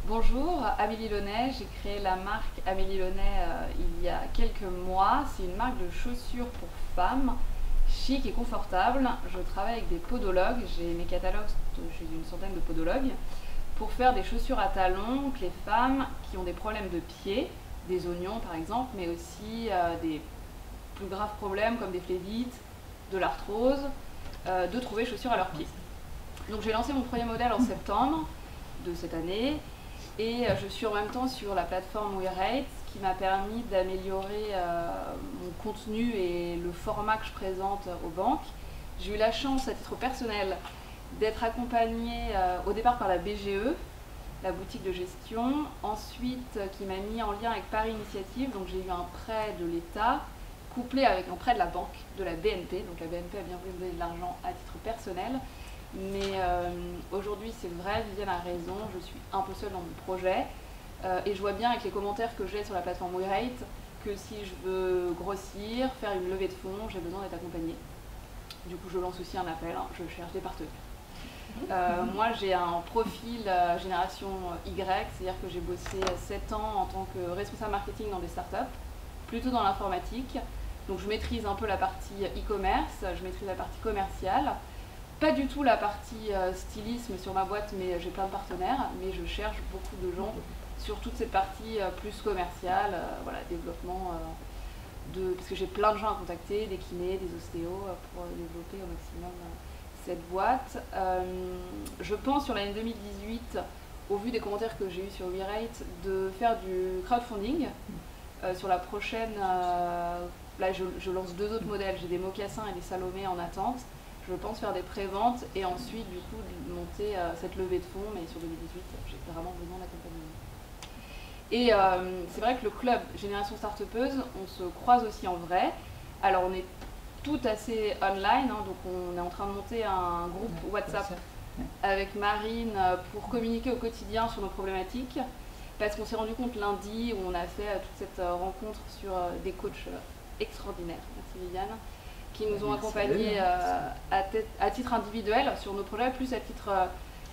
Bonjour, Amélie Launay. J'ai créé la marque Amélie Launay il y a quelques mois. C'est une marque de chaussures pour femmes, chic et confortable. Je travaille avec des podologues. J'ai mes catalogues chez une centaine de podologues pour faire des chaussures à talons que les femmes qui ont des problèmes de pied, des oignons par exemple, mais aussi des plus graves problèmes comme des phlébites, de l'arthrose, de trouver chaussures à leurs pieds. Donc j'ai lancé mon premier modèle en septembre de cette année et je suis en même temps sur la plateforme WeRate qui m'a permis d'améliorer mon contenu et le format que je présente aux banques. J'ai eu la chance à titre personnel d'être accompagnée au départ par la BGE, la boutique de gestion, ensuite qui m'a mis en lien avec Paris Initiative, donc j'ai eu un prêt de l'État couplé avec un prêt de la banque, de la BNP, donc la BNP a bien voulu me donner de l'argent à titre personnel. Mais aujourd'hui, c'est vrai, Viviane a raison, je suis un peu seule dans mon projet et je vois bien avec les commentaires que j'ai sur la plateforme WeRate que si je veux grossir, faire une levée de fonds, j'ai besoin d'être accompagnée. Du coup, je lance aussi un appel, hein, je cherche des partenaires. Moi, j'ai un profil génération Y, c'est-à-dire que j'ai bossé 7 ans en tant que responsable marketing dans des startups, plutôt dans l'informatique. Donc je maîtrise un peu la partie e-commerce, je maîtrise la partie commerciale. Pas du tout la partie stylisme sur ma boîte, mais j'ai plein de partenaires, mais je cherche beaucoup de gens sur toute cette partie plus commerciale, voilà, développement parce que j'ai plein de gens à contacter, des kinés, des ostéos, pour développer au maximum cette boîte. Je pense sur l'année 2018, au vu des commentaires que j'ai eus sur WeRate, de faire du crowdfunding. Sur la prochaine, là je lance 2 autres modèles, j'ai des mocassins et des Salomé en attente. Je pense faire des préventes et ensuite du coup monter cette levée de fonds, mais sur 2018 j'ai vraiment besoin d'accompagnement. Et c'est vrai que le club Génération Startupeuse, on se croise aussi en vrai. Alors on est tout assez online, hein, donc on est en train de monter un groupe WhatsApp avec Marine pour communiquer au quotidien sur nos problématiques. Parce qu'on s'est rendu compte lundi où on a fait toute cette rencontre sur des coachs extraordinaires, merci Viviane, qui nous ont accompagnés à titre individuel sur nos projets, plus à titre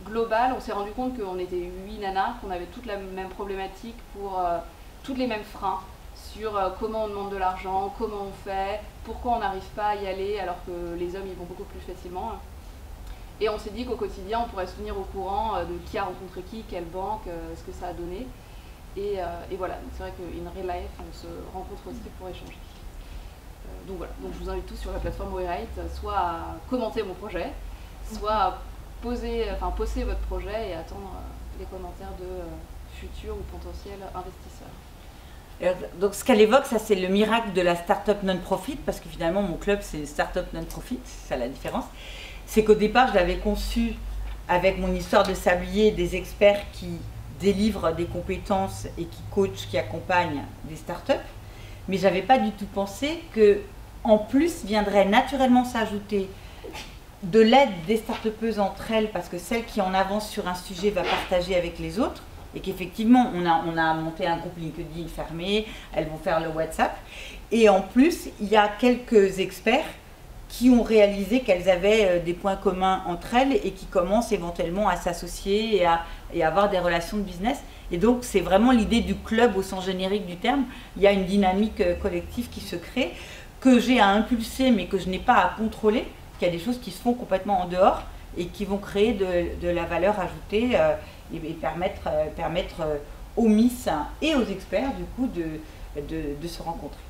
global. On s'est rendu compte qu'on était 8 nanas, qu'on avait toutes la même problématique pour toutes les mêmes freins sur comment on demande de l'argent, comment on fait, pourquoi on n'arrive pas à y aller alors que les hommes y vont beaucoup plus facilement. Et on s'est dit qu'au quotidien, on pourrait se tenir au courant de qui a rencontré qui, quelle banque, ce que ça a donné. Et voilà, c'est vrai qu'in real life, on se rencontre aussi pour échanger. Donc voilà, donc je vous invite tous sur la plateforme WeRate, soit à commenter mon projet, soit à poster votre projet et attendre les commentaires de futurs ou potentiels investisseurs. Donc ce qu'elle évoque, ça c'est le miracle de la start-up non-profit, parce que finalement mon club c'est une start-up non-profit, c'est ça la différence. C'est qu'au départ je l'avais conçu avec mon histoire de sablier, des experts qui délivrent des compétences et qui coachent, qui accompagnent des start-up, mais j'avais pas du tout pensé que en plus viendrait naturellement s'ajouter de l'aide des start-upeuses entre elles, parce que celle qui en avance sur un sujet va partager avec les autres, et qu'effectivement on a monté un groupe LinkedIn fermé, elles vont faire le WhatsApp, et en plus il y a quelques experts qui ont réalisé qu'elles avaient des points communs entre elles et qui commencent éventuellement à s'associer et à avoir des relations de business. Et donc c'est vraiment l'idée du club au sens générique du terme. Il y a une dynamique collective qui se crée, que j'ai à impulser mais que je n'ai pas à contrôler, qu'il y a des choses qui se font complètement en dehors et qui vont créer de la valeur ajoutée et permettre aux Miss et aux experts du coup de se rencontrer.